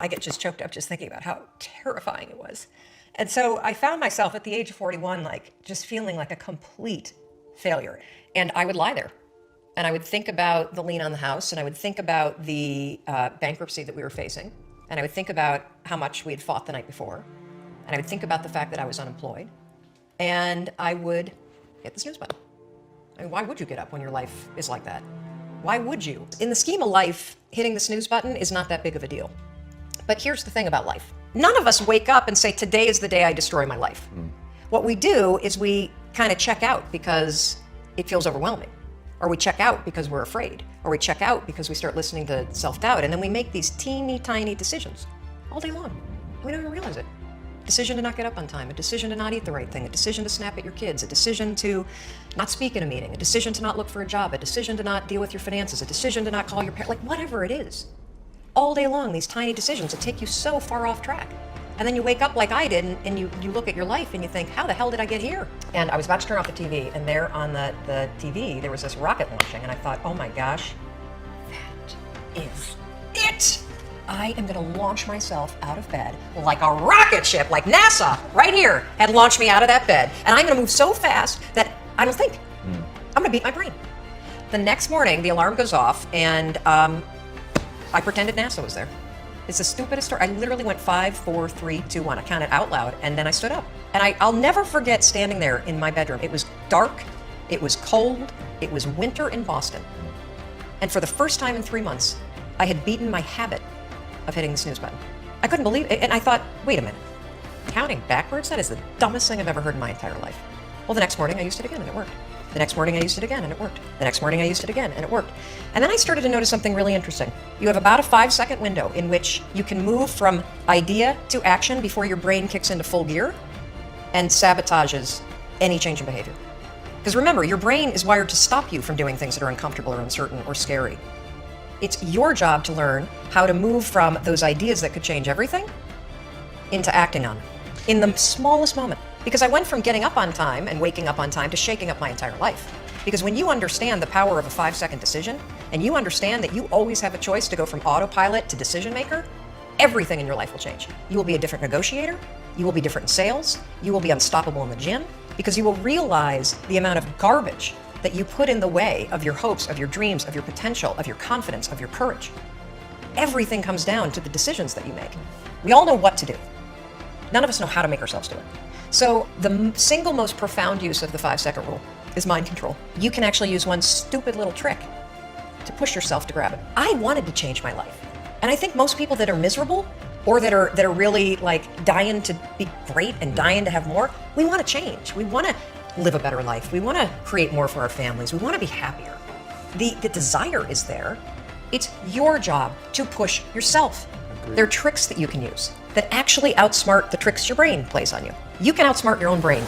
I get just choked up just thinking about how terrifying it was. And so I found myself at the age of 41, like just feeling like a complete failure. And I would lie there. And I would think about the lien on the house, and I would think about the bankruptcy that we were facing. And I would think about how much we had fought the night before. And I would think about the fact that I was unemployed. And I would hit the snooze button. I mean, why would you get up when your life is like that? Why would you? In the scheme of life, hitting the snooze button is not that big of a deal. But here's the thing about life. None of us wake up and say, today is the day I destroy my life. What we do is we kind of check out because it feels overwhelming. Or we check out because we're afraid. Or we check out because we start listening to self-doubt. And then we make these teeny tiny decisions all day long. We don't even realize it. Decision to not get up on time, a decision to not eat the right thing, a decision to snap at your kids, a decision to not speak in a meeting, a decision to not look for a job, a decision to not deal with your finances, a decision to not call your parents, like whatever it is. All day long, these tiny decisions that take you so far off track. And then you wake up like I did and you look at your life and you think, how the hell did I get here? And I was about to turn off the TV, and there on the TV, there was this rocket launching, and I thought, oh my gosh, that is it. I am gonna launch myself out of bed like a rocket ship, like NASA right here had launched me out of that bed. And I'm gonna move so fast that I don't think. I'm gonna beat my brain. The next morning, the alarm goes off, and I pretended NASA was there. It's the stupidest story. I literally went 5, 4, 3, 2, 1. I counted out loud, and then I stood up. And I'll never forget standing there in my bedroom. It was dark, it was cold, it was winter in Boston. And for the first time in 3 months, I had beaten my habit of hitting the snooze button. I couldn't believe it, and I thought, wait a minute. Counting backwards? That is the dumbest thing I've ever heard in my entire life. Well, the next morning I used it again, and it worked. The next morning I used it again, and it worked. The next morning I used it again, and it worked. And then I started to notice something really interesting. You have about a 5-second window in which you can move from idea to action before your brain kicks into full gear and sabotages any change in behavior. Because remember, your brain is wired to stop you from doing things that are uncomfortable or uncertain or scary. It's your job to learn how to move from those ideas that could change everything into acting on them in the smallest moment. Because I went from getting up on time and waking up on time to shaking up my entire life. Because when you understand the power of a 5-second decision, and you understand that you always have a choice to go from autopilot to decision maker, everything in your life will change. You will be a different negotiator, you will be different in sales, you will be unstoppable in the gym, because you will realize the amount of garbage that you put in the way of your hopes, of your dreams, of your potential, of your confidence, of your courage. Everything comes down to the decisions that you make. We all know what to do. None of us know how to make ourselves do it. So the single most profound use of the 5-second rule is mind control. You can actually use one stupid little trick to push yourself to grab it. I wanted to change my life. And I think most people that are miserable or that are really like dying to be great and dying to have more, we want to change. We want to live a better life. We want to create more for our families. We want to be happier. The desire is there. It's your job to push yourself. There are tricks that you can use that actually outsmart the tricks your brain plays on you. You can outsmart your own brain